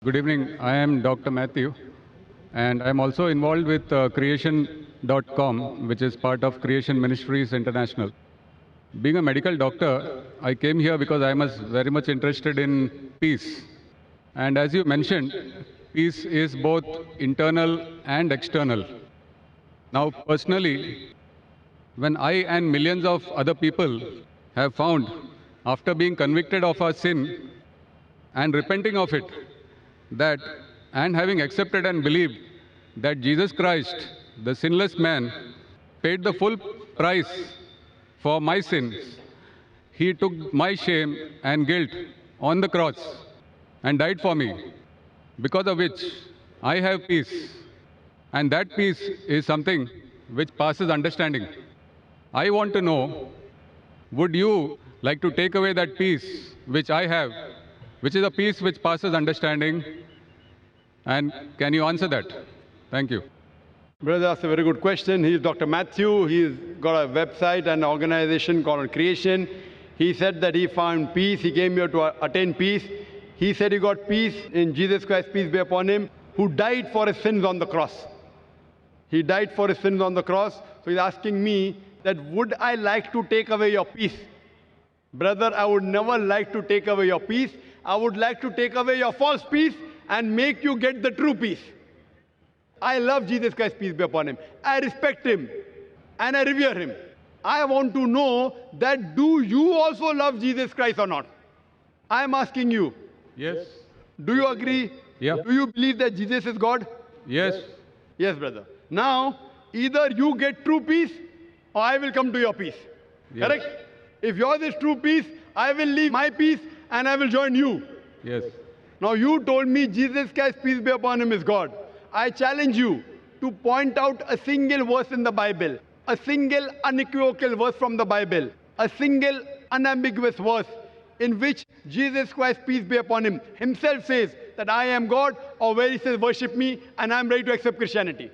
Good evening. I am Dr. Matthew, and I'm also involved with creation.com, which is part of Creation Ministries International. Being a medical doctor, I came here because I was very much interested in peace. And as you mentioned, peace is both internal and external. Now, personally, when I and millions of other people have found, after being convicted of our sin and repenting of it, that and having accepted and believed that Jesus Christ, the sinless man, paid the full price for my sins. He took my shame and guilt on the cross and died for me, because of which I have peace. And that peace is something which passes understanding. I want to know, would you like to take away that peace which I have, which is a peace which passes understanding? And can you answer that? Thank you. Brother, that's a very good question. He's Dr. Matthew. He's got a website and organization called Creation. He said that he found peace. He came here to attain peace. He said he got peace in Jesus Christ, peace be upon him, who died for his sins on the cross. He died for his sins on the cross. So he's asking me that would I like to take away your peace? Brother, I would never like to take away your peace. I would like to take away your false peace and make you get the true peace. I love Jesus Christ, peace be upon him. I respect him and I revere him. I want to know that do you also love Jesus Christ or not? I am asking you. Yes. Do you agree? Yeah. Do you believe that Jesus is God? Yes. Yes, brother. Now, either you get true peace or I will come to your peace. Yes. Correct? If yours is true peace, I will leave my peace and I will join you. Yes. Now you told me Jesus Christ, peace be upon him, is God. I challenge you to point out a single verse in the Bible, a single unequivocal verse from the Bible, a single unambiguous verse in which Jesus Christ, peace be upon him, himself says that I am God, or where he says worship me and I am ready to accept Christianity.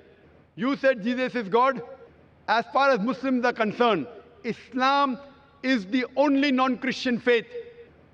You said Jesus is God. As far as Muslims are concerned, Islam is the only non-Christian faith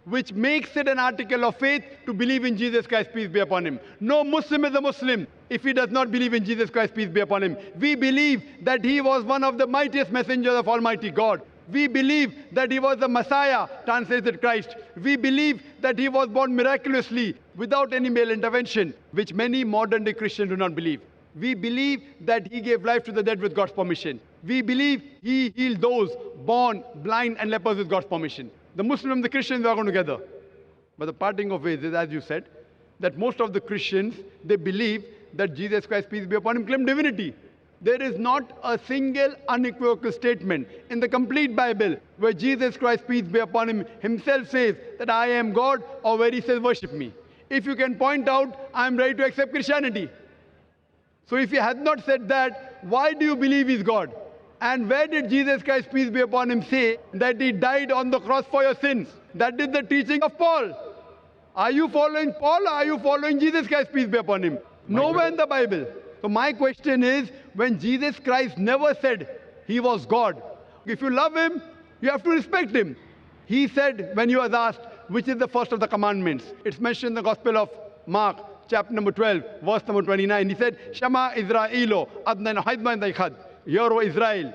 which makes it an article of faith to believe in Jesus Christ, peace be upon him. No Muslim is a Muslim if he does not believe in Jesus Christ, peace be upon him. We believe that he was one of the mightiest messengers of Almighty God. We believe that he was the Messiah, translated Christ. We believe that he was born miraculously without any male intervention, which many modern-day Christians do not believe. We believe that he gave life to the dead with God's permission. We believe he healed those born blind and lepers with God's permission. The Muslims and the Christians are going together. But the parting of ways is, as you said, that most of the Christians, they believe that Jesus Christ, peace be upon him, claimed divinity. There is not a single unequivocal statement in the complete Bible where Jesus Christ, peace be upon him, himself says that I am God, or where he says worship me. If you can point out, I am ready to accept Christianity. So if he had not said that, why do you believe he's God? And where did Jesus Christ, peace be upon him, say that he died on the cross for your sins? That is the teaching of Paul. Are you following Paul or are you following Jesus Christ, peace be upon him? Nowhere in the Bible. So my question is, when Jesus Christ never said he was God, if you love him, you have to respect him. He said, when he was asked, which is the first of the commandments? It's mentioned in the Gospel of Mark, chapter number 12, verse number 29. He said, Shema Israelo, Adnan Haidman Daikhad. Hear, O Israel,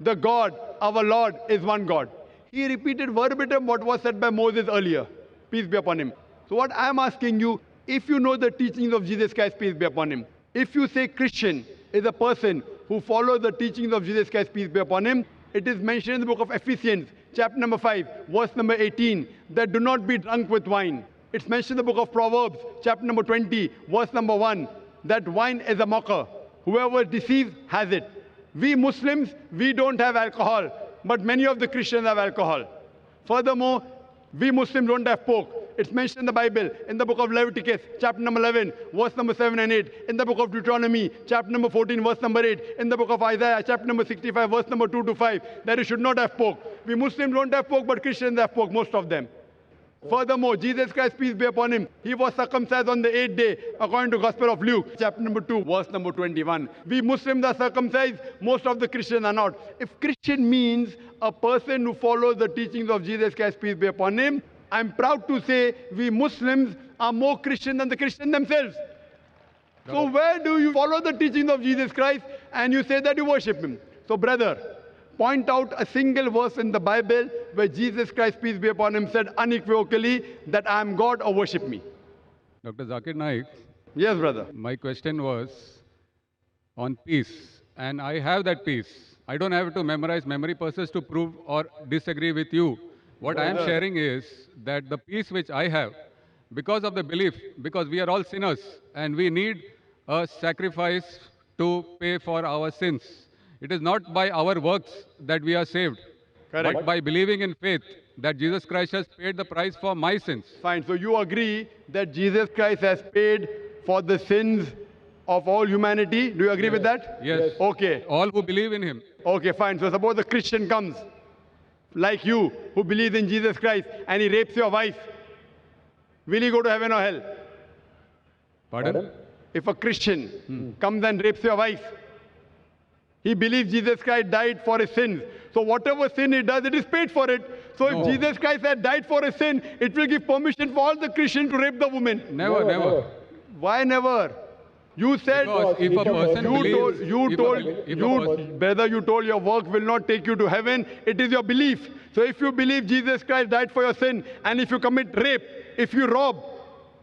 the God, our Lord, is one God. He repeated verbatim what was said by Moses earlier. Peace be upon him. So what I am asking you, if you know the teachings of Jesus Christ, peace be upon him, if you say Christian is a person who follows the teachings of Jesus Christ, peace be upon him, it is mentioned in the book of Ephesians, chapter number 5, verse number 18, that do not be drunk with wine. It's mentioned in the book of Proverbs, chapter number 20, verse number 1, that wine is a mocker. Whoever deceives has it. We Muslims, we don't have alcohol, but many of the Christians have alcohol. Furthermore, we Muslims don't have pork. It's mentioned in the Bible, in the book of Leviticus, chapter number 11, verse number 7 and 8, in the book of Deuteronomy, chapter number 14, verse number 8, in the book of Isaiah, chapter number 65, verse number 2 to 5, that you should not have pork. We Muslims don't have pork, but Christians have pork, most of them. Furthermore, Jesus Christ, peace be upon him, he was circumcised on the 8th day, according to Gospel of Luke, chapter number 2, verse number 21. We Muslims are circumcised, most of the Christians are not. If Christian means a person who follows the teachings of Jesus Christ, peace be upon him, I'm proud to say we Muslims are more Christian than the Christians themselves. So where do you follow the teachings of Jesus Christ and you say that you worship him? So brother, point out a single verse in the Bible where Jesus Christ, peace be upon him, said unequivocally that I am God or worship me. Dr. Zakir Naik, Yes, brother. my question was on peace, and I have that peace. I don't have to memorize memory purposes to prove or disagree with you. What I am Brother. sharing is that the peace which I have, because of the belief, because we are all sinners and we need a sacrifice to pay for our sins. It is not by our works that we are saved, Correct. but by believing in faith that Jesus Christ has paid the price for my sins. Fine. So you agree that Jesus Christ has paid for the sins of all humanity. Do you agree with that? Yes. Okay. All who believe in him. Okay, fine. So suppose a Christian comes, like you, who believes in Jesus Christ, and he rapes your wife. Will he go to heaven or hell? Pardon? If a Christian comes and rapes your wife, he believes Jesus Christ died for his sins. So whatever sin he does, it is paid for it. So No. if Jesus Christ had died for his sin, it will give permission for all the Christians to rape the woman. Never, never. Why never? You said, Because if a person believes, brother, you told your work will not take you to heaven. It is your belief. So if you believe Jesus Christ died for your sin, and if you commit rape, if you rob,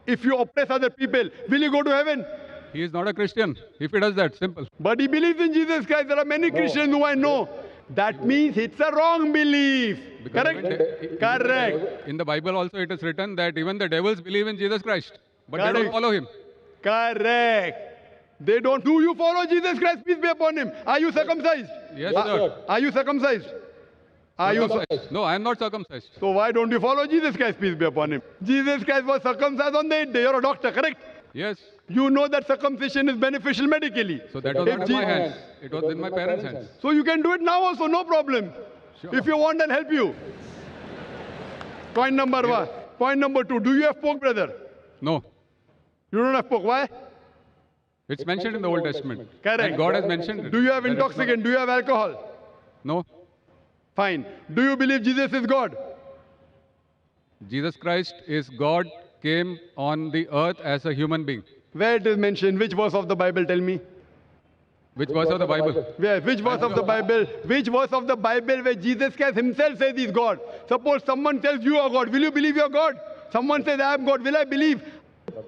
if you oppress other people, will you go to heaven? he is not a Christian. If he does that, simple. But he believes in Jesus Christ. There are many Christians who I know. That means it's a wrong belief. Because Correct? Correct. In the Bible also it is written that even the devils believe in Jesus Christ, but they don't Correct. follow him. Correct. They don't. Do you follow Jesus Christ? Peace be upon him. Are you circumcised? Yes, sir. Are you circumcised? Are you? Circumcised. No, I am not circumcised. So why don't you follow Jesus Christ? Peace be upon him. Jesus Christ was circumcised on the 8th day. You're a doctor, correct? Yes. You know that circumcision is beneficial medically. So that was If not in my Je- hands. It was in my parents' hands. So you can do it now also, no problem. Sure. If you want, I'll help you. Point number one. Point number two. Do you have pork, brother? No. You don't have pork. Why? It's mentioned in the Old Testament. Correct. And God has mentioned it. Do you have That it's intoxicant? Do you have alcohol? No. Fine. Do you believe Jesus is God? Jesus Christ is God, came on the earth as a human being. Where it is mentioned? Which verse of the Bible? Tell me. Which verse of the Bible? Where? Which verse of the Bible? Which verse of the Bible where Jesus Christ himself says he's God? Suppose someone tells you are God. Will you believe you're God? Someone says I am God. Will I believe?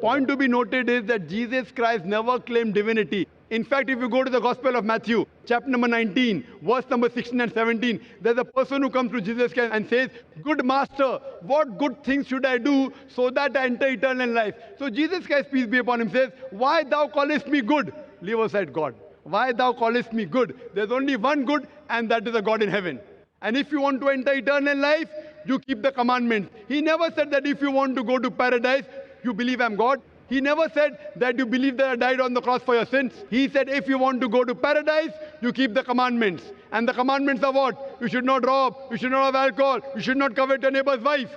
Point to be noted is that Jesus Christ never claimed divinity. In fact, if you go to the Gospel of Matthew, chapter number 19, verse number 16 and 17, there's a person who comes to Jesus Christ and says, "Good master, what good things should I do so that I enter eternal life?" So Jesus Christ, peace be upon him, says, "Why thou callest me good?" Leave aside God. "Why thou callest me good?" There's only one good, and that is a God in heaven. And if you want to enter eternal life, you keep the commandments. He never said that if you want to go to paradise, you believe I'm God. He never said that you believe that I died on the cross for your sins. He said if you want to go to paradise, you keep the commandments. And the commandments are what? You should not rob, you should not have alcohol, you should not covet your neighbor's wife.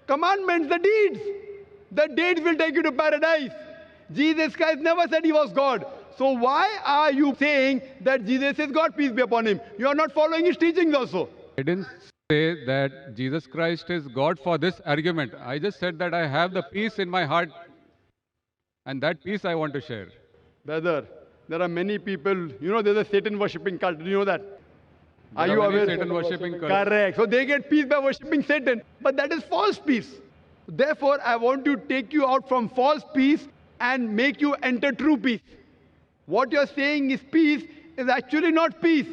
Commandments, the deeds. The deeds will take you to paradise. Jesus Christ never said he was God. So why are you saying that Jesus is God, peace be upon him? You are not following his teachings also. I didn't say that Jesus Christ is God for this argument. I just said that I have the peace in my heart, and that peace I want to share. Brother, there are many people, you know, there's a Satan worshipping cult. Do you know that? Are There you many aware? Satan worshipping cults. Correct. So they get peace by worshipping Satan. But that is false peace. Therefore, I want to take you out from false peace and make you enter true peace. What you're saying is peace is actually not peace.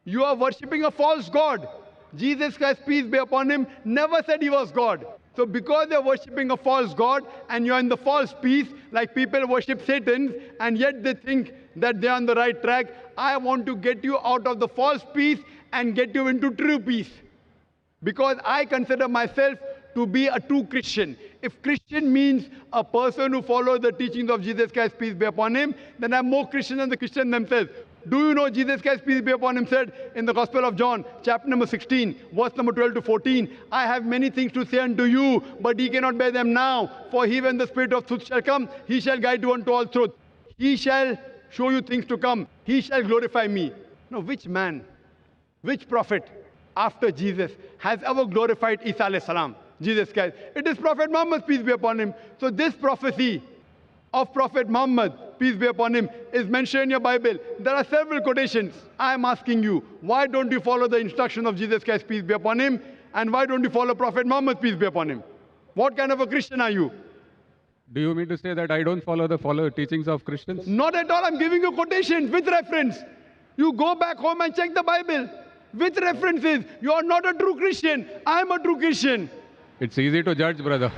You are worshipping a false God. Jesus Christ, peace be upon him, never said he was God. So because you're worshipping a false God and you're in the false peace, like people worship Satan, and yet they think that they're on the right track, I want to get you out of the false peace and get you into true peace. Because I consider myself to be a true Christian. If Christian means a person who follows the teachings of Jesus Christ, peace be upon him, then I'm more Christian than the Christians themselves. Do you know Jesus Christ, peace be upon him, said in the Gospel of John, chapter number 16, verse number 12 to 14, "I have many things to say unto you, but ye cannot bear them now. For he, when the Spirit of truth shall come, he shall guide you unto all truth. He shall show you things to come. He shall glorify me." Now, which man, which prophet after Jesus has ever glorified Isa alayhi salam? Jesus Christ. It is Prophet Muhammad, peace be upon him. So this prophecy of Prophet Muhammad, peace be upon him, is mentioned in your Bible. There are several quotations. I am asking you, why don't you follow the instruction of Jesus Christ, peace be upon him? And why don't you follow Prophet Muhammad, peace be upon him? What kind of a Christian are you? Do you mean to say that I don't follow the teachings of Christians? Not at all. I'm giving you quotations with reference. You go back home and check the Bible with references. You are not a true Christian. I am a true Christian. It's easy to judge, brother.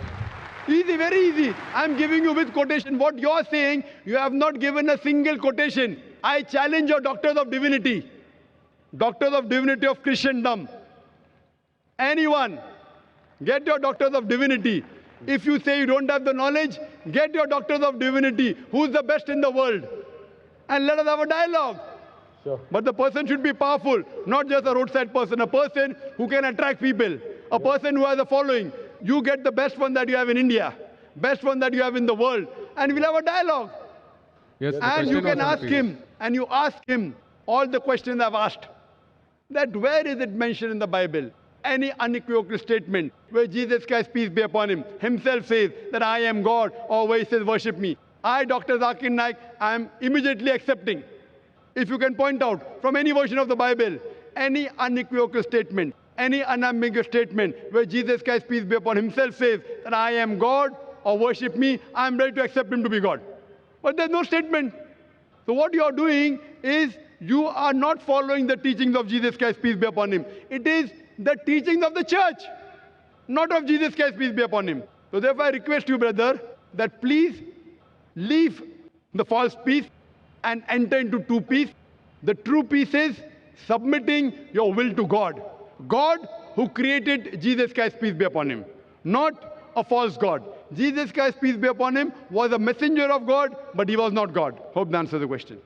Easy, very easy. I'm giving you with quotation. What you're saying, you have not given a single quotation. I challenge your doctors of divinity. Doctors of divinity of Christendom. Anyone, get your doctors of divinity. If you say you don't have the knowledge, get your doctors of divinity. Who's the best in the world? And let us have a dialogue. Sure. But the person should be powerful, not just a roadside person, a person who can attract people, a person who has a following. You get the best one that you have in India, best one that you have in the world, and we'll have a dialogue. Yes, the And you question can was on ask peace. him, and you ask him all the questions I've asked. That where is it mentioned in the Bible? Any unequivocal statement where Jesus Christ, peace be upon him, himself says that I am God, or where he says worship me. I, Dr. Zakir Naik, I am immediately accepting. If you can point out from any version of the Bible, any unequivocal statement, any unambiguous statement where Jesus Christ, peace be upon himself, says that I am God or worship me, I am ready to accept him to be God. But there's no statement. So what you are doing is you are not following the teachings of Jesus Christ, peace be upon him. It is the teachings of the church, not of Jesus Christ, peace be upon him. So therefore I request you, brother, that please leave the false peace and enter into true peace. The true peace is submitting your will to God. God who created Jesus Christ, peace be upon him, not a false God. Jesus Christ, peace be upon him, was a messenger of God, but he was not God. Hope that answers the question.